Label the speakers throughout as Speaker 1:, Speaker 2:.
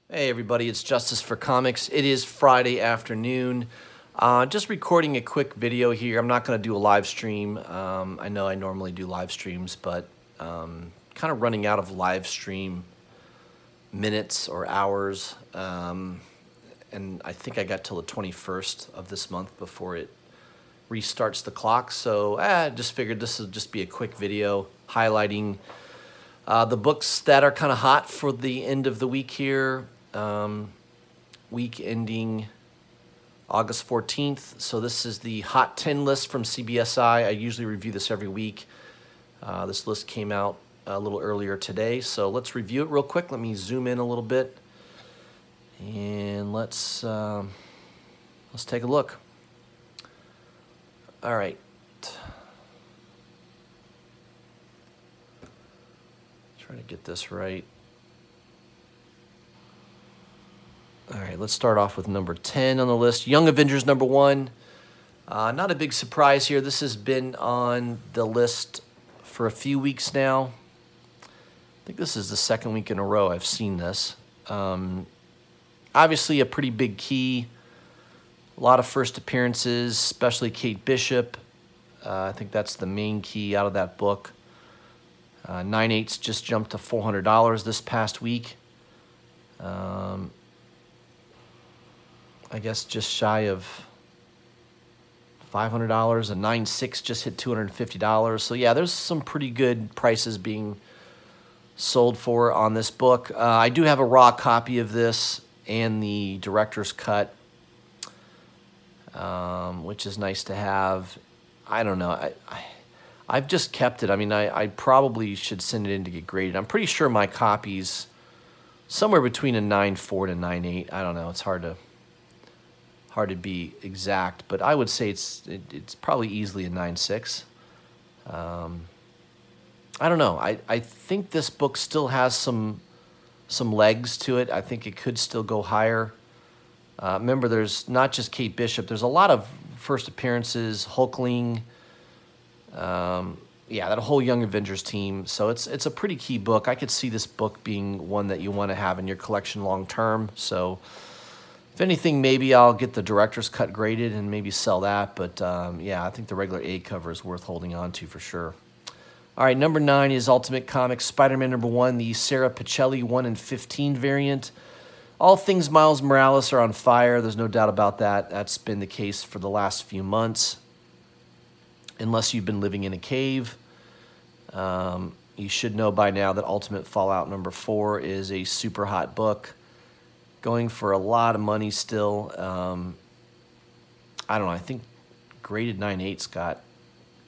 Speaker 1: Hey everybody, it's Justice for Comics. It is Friday afternoon. Just recording a quick video here. I'm not going to do a live stream. I know I normally do live streams, but kind of running out of live stream minutes or hours. And I think I got till the 21st of this month before it restarts the clock. So I just figured this would just be a quick video highlighting the books that are kind of hot for the end of the week here. Week ending August 14th. So this is the Hot 10 list from CBSI. I usually review this every week. This list came out a little earlier today. So let's review it real quick. Let me zoom in a little bit. And let's take a look. All right. Trying to get this right. All right, let's start off with number 10 on the list. Young Avengers number 1. Not a big surprise here. This has been on the list for a few weeks now. I think this is the second week in a row I've seen this. Obviously a pretty big key. A lot of first appearances, especially Kate Bishop. I think that's the main key out of that book. 9/8 just jumped to $400 this past week. I guess just shy of $500, and 9/6 just hit $250. So yeah, there's some pretty good prices being sold for on this book. I do have a raw copy of this and the director's cut, which is nice to have. I don't know. I've just kept it. I mean, I probably should send it in to get graded. I'm pretty sure my copy's somewhere between a 9.4 to 9.8. I don't know. It's hard to be exact, but I would say it's probably easily a 9.6. I don't know. I think this book still has some legs to it. I think it could still go higher. Remember, there's not just Kate Bishop. There's a lot of first appearances, Hulkling. Yeah, that whole Young Avengers team. So it's a pretty key book. I could see this book being one that you want to have in your collection long term. So if anything, maybe I'll get the director's cut graded and maybe sell that. But yeah, I think the regular A cover is worth holding on to for sure. All right, number 9 is Ultimate Comics Spider-Man number 1, the Sarah Pichelli 1/15 variant. All things Miles Morales are on fire. There's no doubt about that. That's been the case for the last few months. Unless you've been living in a cave. You should know by now that Ultimate Fallout number 4 is a super hot book. Going for a lot of money still. I don't know. I think graded 9/8s got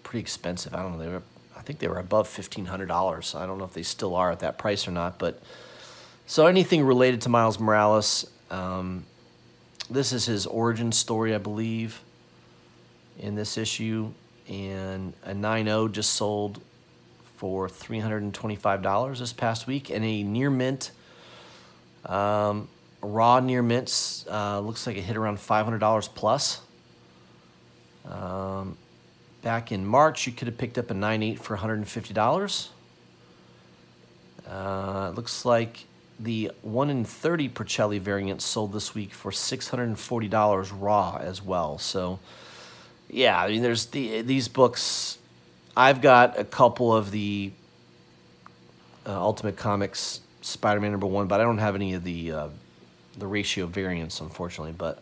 Speaker 1: pretty expensive. I don't know. I think they were above $1,500. I don't know if they still are at that price or not. But so anything related to Miles Morales, this is his origin story, I believe, in this issue. And a 9.0 just sold for $325 this past week. And a near mint, raw near mints, looks like it hit around $500 plus. Back in March, you could have picked up a 9.8 for $150. It looks like the 1/30 Pichelli variant sold this week for $640 raw as well. So yeah, I mean, there's these books. I've got a couple of the Ultimate Comics Spider-Man number 1, but I don't have any of the ratio variants, unfortunately. But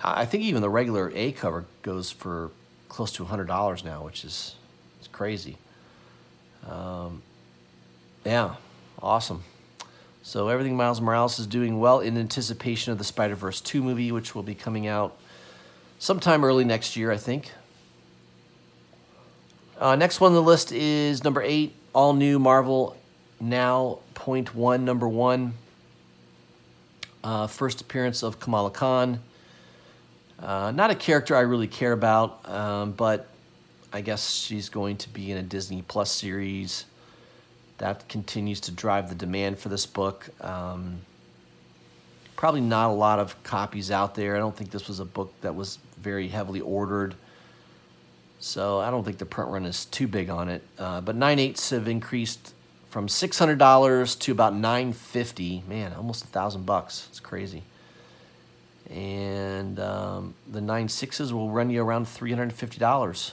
Speaker 1: I think even the regular A cover goes for close to $100 now, which is crazy. Yeah, awesome. So everything Miles Morales is doing well in anticipation of the Spider-Verse 2 movie, which will be coming out sometime early next year, I think. Next one on the list is number 8, all new Marvel Now .1 number 1. First appearance of Kamala Khan. Not a character I really care about, but I guess she's going to be in a Disney Plus series. That continues to drive the demand for this book. Probably not a lot of copies out there. I don't think this was a book that was very heavily ordered. So I don't think the print run is too big on it. But 9/8 have increased from $600 to about $950. Man, almost $1,000. It's crazy. And the 9.6s will run you around $350,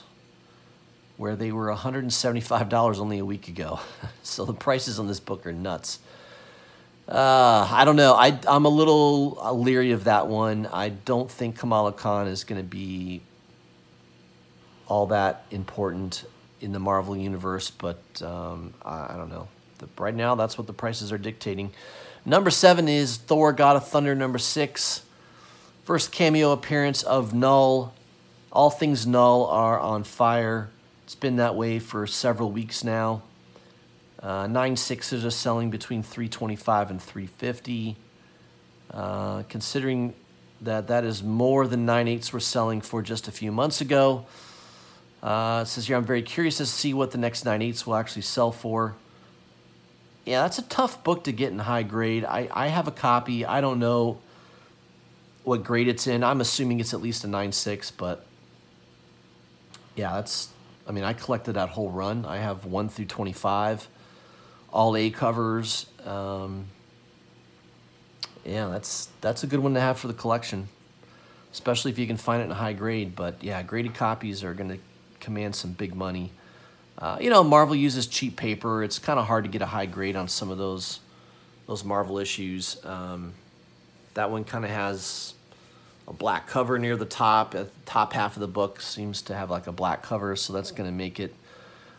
Speaker 1: where they were $175 only a week ago. So the prices on this book are nuts. I don't know. I'm a little leery of that one. I don't think Kamala Khan is going to be all that important in the Marvel universe, but I don't know. Right now, that's what the prices are dictating. Number 7 is Thor: God of Thunder, number 6. First cameo appearance of Null. All things Null are on fire. It's been that way for several weeks now. 9.6s are selling between $325 and $350. Considering that is more than 9.8s were selling for just a few months ago. It says here, I'm very curious to see what the next 9.8s will actually sell for. Yeah, that's a tough book to get in high grade. I have a copy. I don't know what grade it's in. I'm assuming it's at least a 9.6, but yeah, I mean, I collected that whole run. I have 1 through 25, all A covers. Yeah, that's a good one to have for the collection, especially if you can find it in a high grade. But yeah, graded copies are going to command some big money. You know, Marvel uses cheap paper. It's kind of hard to get a high grade on some of those Marvel issues. That one kind of has a black cover near the top. The top half of the book seems to have like a black cover, so that's going to make it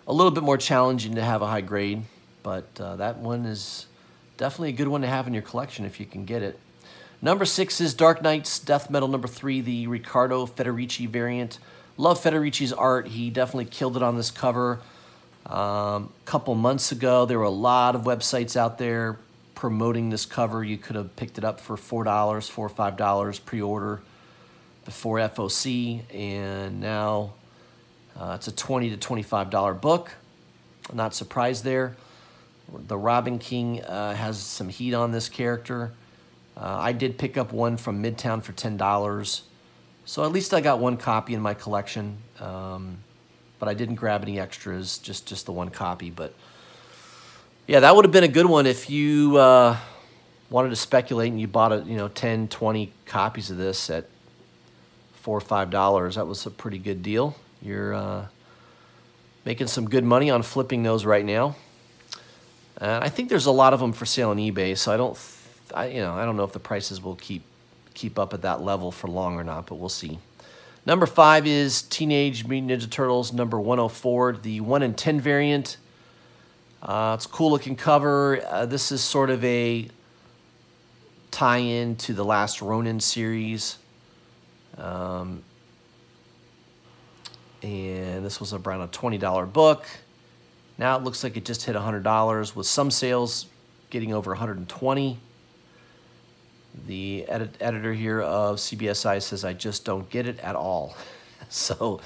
Speaker 1: a little bit more challenging to have a high grade. But that one is definitely a good one to have in your collection if you can get it. Number 6 is Dark Knight's Death Metal number 3, the Riccardo Federici variant. Love Federici's art. He definitely killed it on this cover. Couple months ago, there were a lot of websites out there promoting this cover. You could have picked it up for $4 or $5 pre-order before FOC, and now it's a $20 to $25 book. I'm not surprised there. The Robin King has some heat on this character. I did pick up one from Midtown for $10, so at least I got one copy in my collection. But I didn't grab any extras, just the one copy. But yeah, that would have been a good one if you wanted to speculate and you bought 10, 20 copies of this at $4 or $5. That was a pretty good deal. You're making some good money on flipping those right now. I think there's a lot of them for sale on eBay, so I don't know if the prices will keep up at that level for long or not, but we'll see. Number 5 is Teenage Mutant Ninja Turtles number 104, the 1 in 10 variant. It's a cool looking cover. This is sort of a tie-in to the last Ronin series. And this was around a $20 book. Now it looks like it just hit $100, with some sales getting over $120. The editor here of CBSI says, I just don't get it at all. So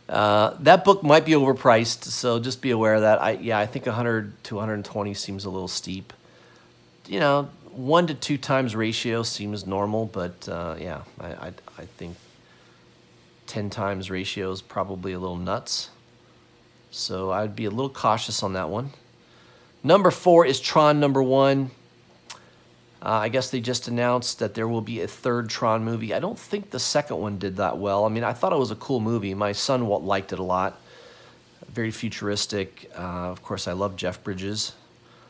Speaker 1: that book might be overpriced, so just be aware of that. I think 100 to 120 seems a little steep. 1 to 2 times ratio seems normal, but yeah, I think 10 times ratio is probably a little nuts. So I'd be a little cautious on that one. Number 4 is Tron number 1. I guess they just announced that there will be a 3rd Tron movie. I don't think the second one did that well. I mean, I thought it was a cool movie. My son liked it a lot. Very futuristic. Of course, I love Jeff Bridges.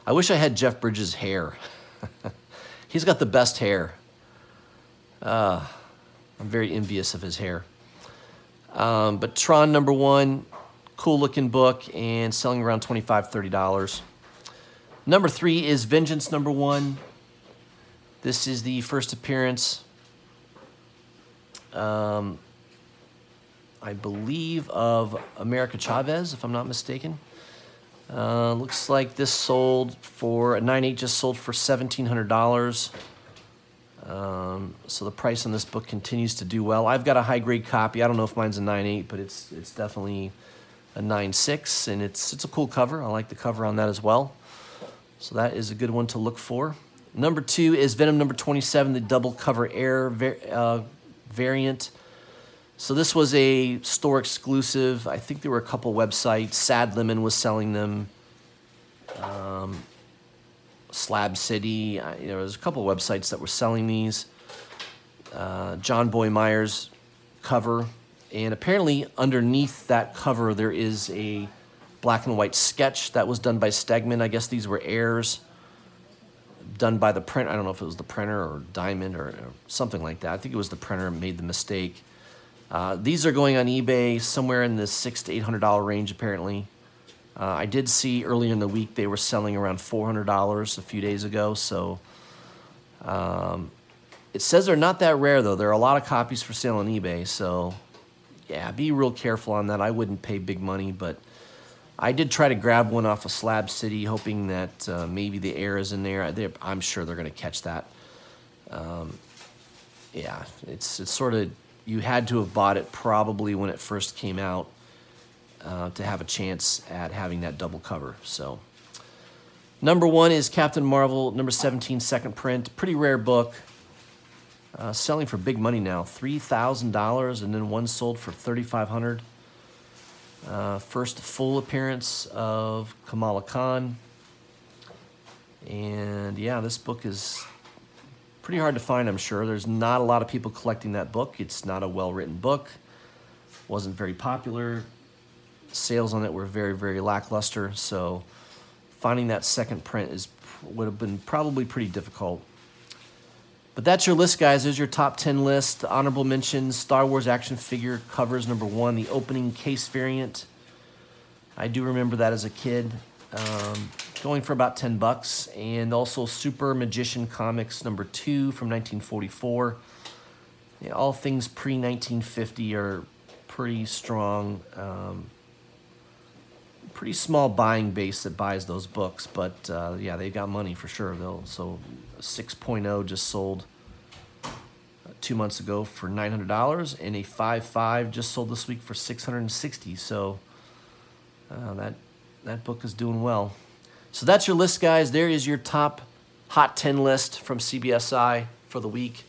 Speaker 1: I wish I had Jeff Bridges' hair. He's got the best hair. I'm very envious of his hair. But Tron number 1, cool looking book and selling around $25, $30. Number 3 is Vengeance number 1. This is the first appearance, I believe, of America Chavez, if I'm not mistaken. Looks like this sold for, a 9.8 just sold for $1,700. So the price on this book continues to do well. I've got a high-grade copy. I don't know if mine's a 9.8, but it's definitely a 9.6, and it's a cool cover. I like the cover on that as well. So that is a good one to look for. Number 2 is Venom number 27, the double cover air variant. So this was a store exclusive. I think there were a couple websites. Sad Lemon was selling them. Slab City. There was a couple of websites that were selling these. John Boy Myers cover, and apparently underneath that cover there is a black and white sketch that was done by Stegman. I guess these were errors done by the print. I don't know if it was the printer or Diamond or something like that. I think it was the printer made the mistake. These are going on eBay somewhere in the $600 to $800 range apparently. I did see earlier in the week they were selling around $400 a few days ago. So it says they're not that rare though. There are a lot of copies for sale on eBay. So yeah, be real careful on that. I wouldn't pay big money, but I did try to grab one off of Slab City, hoping that maybe the air is in there. I'm sure they're going to catch that. Yeah, it's sort of, you had to have bought it probably when it first came out to have a chance at having that double cover. So, number 1 is Captain Marvel, number 17, second print. Pretty rare book. Selling for big money now, $3,000, and then one sold for $3,500. First full appearance of Kamala Khan. And yeah, this book is pretty hard to find, I'm sure. There's not a lot of people collecting that book. It's not a well-written book. Wasn't very popular. Sales on it were very, very lackluster. So finding that second print would have been probably pretty difficult. But that's your list, guys. There's your top 10 list. Honorable mentions, Star Wars action figure covers, number 1, the opening case variant. I do remember that as a kid. Going for about 10 bucks. And also Super Magician Comics, number 2 from 1944. Yeah, all things pre-1950 are pretty strong. Pretty small buying base that buys those books. But yeah, they got money for sure, though. So 6.0 just sold 2 months ago for $900, and a 5.5 just sold this week for $660. So that book is doing well. So that's your list, guys. There is your top Hot 10 list from CBSI for the week.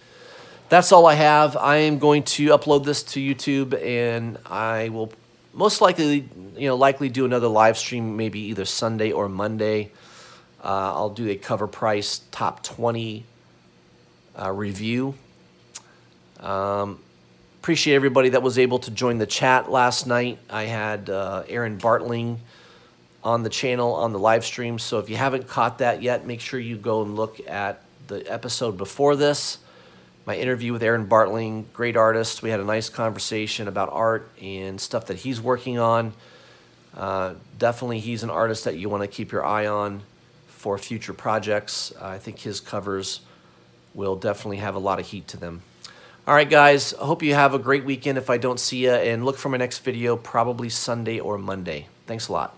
Speaker 1: That's all I have. I am going to upload this to YouTube, and I will most likely, likely do another live stream, maybe either Sunday or Monday. I'll do a cover price top 20 review. Appreciate everybody that was able to join the chat last night. I had Aaron Bartling on the channel on the live stream. So if you haven't caught that yet, make sure you go and look at the episode before this. My interview with Aaron Bartling, great artist. We had a nice conversation about art and stuff that he's working on. Definitely he's an artist that you want to keep your eye on for future projects. I think his covers will definitely have a lot of heat to them. All right, guys, I hope you have a great weekend if I don't see you, and look for my next video probably Sunday or Monday. Thanks a lot.